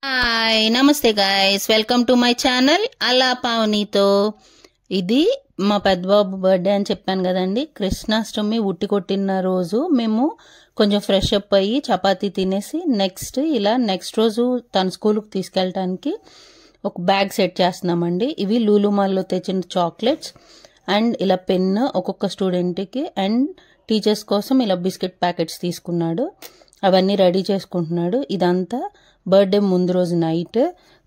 Hi నమస్తే guys, welcome to my channel అలా పావనితో. ఇది మా పెద్దబాబు బర్త్డే అని చెప్పాను కదండి. కృష్ణాష్టమి ఉట్టి కొట్టిన రోజు మేము కొంచెం ఫ్రెష్ అప్ అయ్యి చపాతీ తినేసి నెక్స్ట్ రోజు తన స్కూల్కి తీసుకెళ్ళటానికి ఒక బ్యాగ్ సెట్ చేస్తున్నామండి. ఇవి లూలు మాల్లో తెచ్చిన చాక్లెట్స్ అండ్ ఇలా పెన్ ఒక్కొక్క స్టూడెంట్కి అండ్ టీచర్స్ కోసం ఇలా బిస్కెట్ ప్యాకెట్స్ తీసుకున్నాడు. అవన్నీ రెడీ చేసుకుంటున్నాడు. ఇదంతా బర్త్డే ముందు రోజు నైట్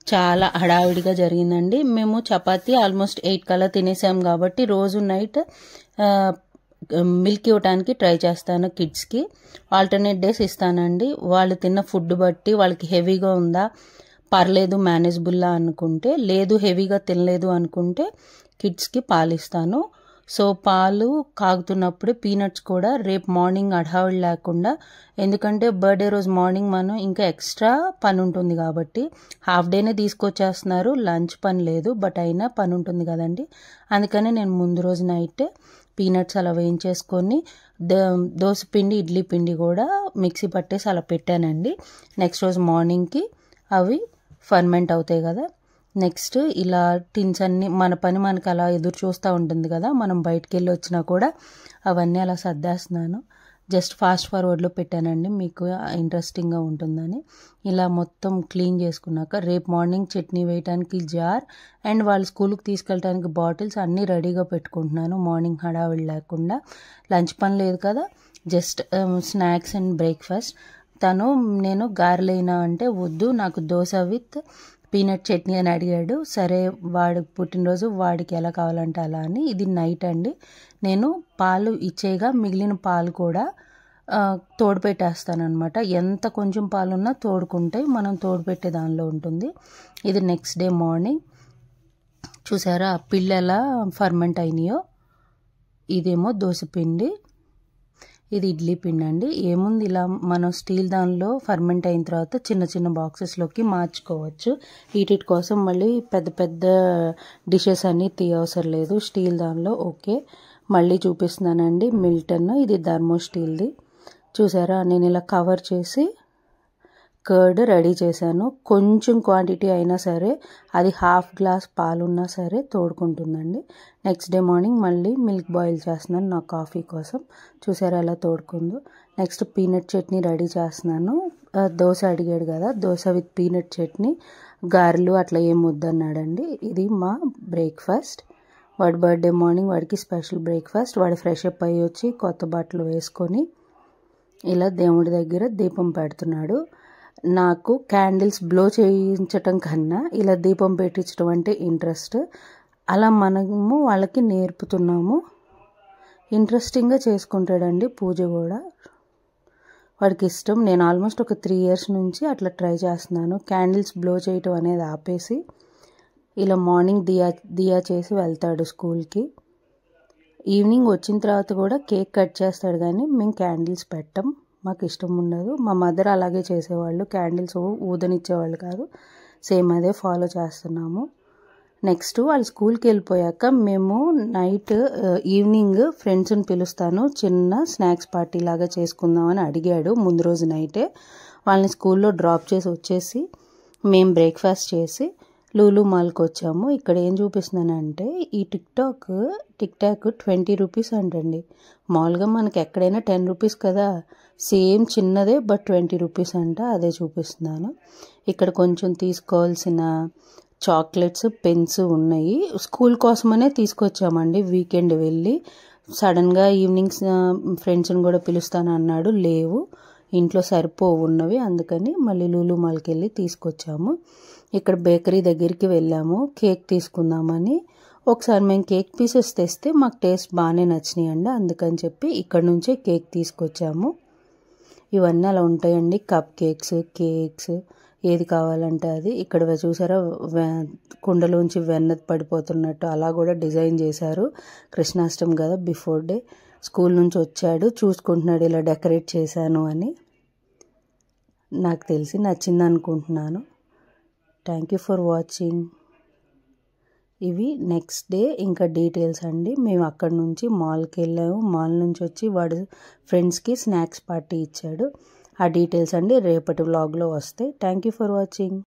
చాలా హడావిడిగా జరిగిందండి. మేము చపాతీ ఆల్మోస్ట్ 8 కల్లా తినేసాం కాబట్టి రోజు నైట్ మిల్క్ ఇవ్వడానికి ట్రై చేస్తాను కిడ్స్కి. ఆల్టర్నేట్ డేస్ ఇస్తానండి. వాళ్ళు తిన్న ఫుడ్ బట్టి వాళ్ళకి హెవీగా ఉందా, పర్లేదు మేనేజబుల్లా అనుకుంటే, లేదు హెవీగా తినలేదు అనుకుంటే కిడ్స్కి పాలు ఇస్తాను. సో పాలు కాగుతున్నప్పుడు పీనట్స్ కూడా రేపు మార్నింగ్ హడావిడి లేకుండా, ఎందుకంటే బర్త్డే రోజు మార్నింగ్ మనం ఇంకా ఎక్స్ట్రా పని ఉంటుంది కాబట్టి హాఫ్ డేనే తీసుకొచ్చేస్తున్నారు, లంచ్ పని లేదు, బట్ అయినా పని ఉంటుంది కదండి. అందుకని నేను ముందు రోజు నైట్ పీనట్స్ అలా వేయించేసుకొని దోశ పిండి ఇడ్లీ పిండి కూడా మిక్సీ పట్టేసి అలా పెట్టానండి. నెక్స్ట్ రోజు మార్నింగ్కి అవి ఫర్మెంట్ అవుతాయి కదా. నెక్స్ట్ ఇలా టిన్స్ అన్ని మన పని మనకి అలా ఎదురు చూస్తూ ఉంటుంది కదా, మనం బయటికి వెళ్ళి వచ్చినా కూడా అవన్నీ అలా సర్దేస్తున్నాను. జస్ట్ ఫాస్ట్ ఫార్వర్డ్లో పెట్టానండి, మీకు ఇంట్రెస్టింగ్గా ఉంటుందని. ఇలా మొత్తం క్లీన్ చేసుకున్నాక రేపు మార్నింగ్ చట్నీ వేయడానికి జార్ అండ్ వాళ్ళ స్కూల్కి తీసుకెళ్ళడానికి బాటిల్స్ అన్నీ రెడీగా పెట్టుకుంటున్నాను. మార్నింగ్ హడావిడి లేకుండా, లంచ్ పని లేదు కదా, జస్ట్ స్నాక్స్ అండ్ బ్రేక్ఫాస్ట్. నేను గారెలైనా అంటే వద్దు, నాకు దోశ విత్ పీనట్ చట్నీ అని అడిగాడు. సరే, వాడి పుట్టినరోజు వాడికి ఎలా కావాలంటే అలా అని. ఇది నైట్ అండి. నేను పాలు ఇచ్చేగా మిగిలిన పాలు కూడా తోడు పెట్టేస్తాను అనమాట. ఎంత కొంచెం పాలున్నా తోడుకుంటే మనం తోడు పెట్టే దానిలో ఉంటుంది. ఇది నెక్స్ట్ డే మార్నింగ్. చూసారా ఆ పిల్లు ఎలా ఫర్మెంట్ అయినాయో. ఇదేమో దోశ పిండి, ఇది ఇడ్లీ పిండి అండి. ఏముంది, ఇలా మనం స్టీల్ దానిలో ఫర్మెంట్ అయిన తర్వాత చిన్న చిన్న బాక్సెస్లోకి మార్చుకోవచ్చు. వీటి కోసం మళ్ళీ పెద్ద పెద్ద డిషెస్ అన్నీ తీయవసరం లేదు, స్టీల్ దానిలో ఓకే. మళ్ళీ చూపిస్తున్నానండి మిల్టన్, ఇది థర్మో స్టీల్ది. చూసారా నేను ఇలా కవర్ చేసి కర్డ్ రెడీ చేశాను. కొంచెం క్వాంటిటీ అయినా సరే, అది హాఫ్ గ్లాస్ పాలు ఉన్నా సరే తోడుకుంటుందండి. నెక్స్ట్ డే మార్నింగ్ మళ్ళీ మిల్క్ బాయిల్ చేస్తున్నాను నా కాఫీ కోసం. చూసారా ఎలా తోడుకుందో. నెక్స్ట్ పీనట్ చట్నీ రెడీ చేస్తున్నాను. దోశ అడిగాడు కదా, దోశ విత్ పీనట్ చట్నీ. గారెలు అట్లా ఏం వద్దన్నాడండి. ఇది మా బ్రేక్ఫాస్ట్. వాడి బర్త్డే మార్నింగ్ వాడికి స్పెషల్ బ్రేక్ఫాస్ట్. వాడు ఫ్రెష్ అప్ అయ్యి వచ్చి కొత్త బట్టలు వేసుకొని ఇలా దేవుడి దగ్గర దీపం పెడుతున్నాడు. నాకు క్యాండిల్స్ బ్లో చేయించటం కన్నా ఇలా దీపం పెట్టించడం అంటే ఇంట్రెస్ట్. అలా మనము వాళ్ళకి నేర్పుతున్నాము. ఇంట్రెస్టింగ్గా చేసుకుంటాడండి పూజ కూడా, వాడికి ఇష్టం. నేను ఆల్మోస్ట్ ఒక 3 years నుంచి అట్లా ట్రై చేస్తున్నాను. క్యాండిల్స్ బ్లో చేయటం అనేది ఆపేసి ఇలా మార్నింగ్ దియా చేసి వెళ్తాడు స్కూల్కి. ఈవినింగ్ వచ్చిన తర్వాత కూడా కేక్ కట్ చేస్తాడు, కానీ మేము క్యాండిల్స్ పెట్టం, మాకు ఇష్టం ఉండదు. మా మదర్ అలాగే చేసేవాళ్ళు, క్యాండిల్స్ ఊదనిచ్చేవాళ్ళు కాదు. సేమ్ అదే ఫాలో చేస్తున్నాము. నెక్స్ట్ వాళ్ళు స్కూల్కి వెళ్ళిపోయాక మేము ఈవినింగ్ ఫ్రెండ్స్ని పిలుస్తాను, చిన్న స్నాక్స్ పార్టీ లాగా చేసుకుందామని అడిగాడు ముందు రోజు నైటే. వాళ్ళని స్కూల్లో డ్రాప్ చేసి వచ్చేసి మేము బ్రేక్ఫాస్ట్ చేసి లూలు మాల్కి వచ్చాము. ఇక్కడ ఏం చూపిస్తున్నానంటే ఈ టిక్ టాక్ 20 రూపీస్ అంటండి. మామూలుగా మనకి ఎక్కడైనా 10 రూపీస్ కదా, సేమ్ చిన్నదే బట్ 20 రూపీస్ అంట. అదే చూపిస్తున్నాను. ఇక్కడ కొంచెం తీసుకోవాల్సిన చాక్లెట్స్, పెన్స్ ఉన్నాయి. స్కూల్ కోసమనే తీసుకొచ్చామండి. వీకెండ్ వెళ్ళి సడన్గా ఈవినింగ్స్ ఫ్రెండ్స్ని కూడా పిలుస్తాను అన్నాడు, లేవు ఇంట్లో సరిపోవు ఉన్నవి, అందుకని మళ్ళీ లూలు మాల్కి వెళ్ళి తీసుకొచ్చాము. ఇక్కడ బేకరీ దగ్గరికి వెళ్ళాము కేక్ తీసుకుందామని. ఒకసారి మేము కేక్ పీసెస్ తెస్తే మాకు టేస్ట్ బాగానే నచ్చినాయండి, అందుకని చెప్పి ఇక్కడ నుంచే కేక్ తీసుకొచ్చాము. ఇవన్నీ అలా ఉంటాయండి, కప్ కేక్స్, కేక్స్, ఏది కావాలంటే అది. ఇక్కడ చూసారా కుండలోంచి వెన్న పడిపోతున్నట్టు అలా కూడా డిజైన్ చేశారు. కృష్ణాష్టమి కదా, బిఫోర్ డే స్కూల్ నుంచి వచ్చాడు, చూసుకుంటున్నాడు ఇలా డెకరేట్ చేశాను అని. నాకు తెలిసి నచ్చింది అనుకుంటున్నాను. Thank you for watching. ఇవి నెక్స్ట్ డే ఇంకా డీటెయిల్స్ అండి. మేము అక్కడ నుంచి మాల్కి వెళ్ళాము. మాల్ నుంచి వచ్చి వాడు ఫ్రెండ్స్కి స్నాక్స్ పార్టీ ఇచ్చాడు. ఆ డీటెయిల్స్ అండి రేపటి వ్లాగ్లో వస్తాయి. Thank you for watching.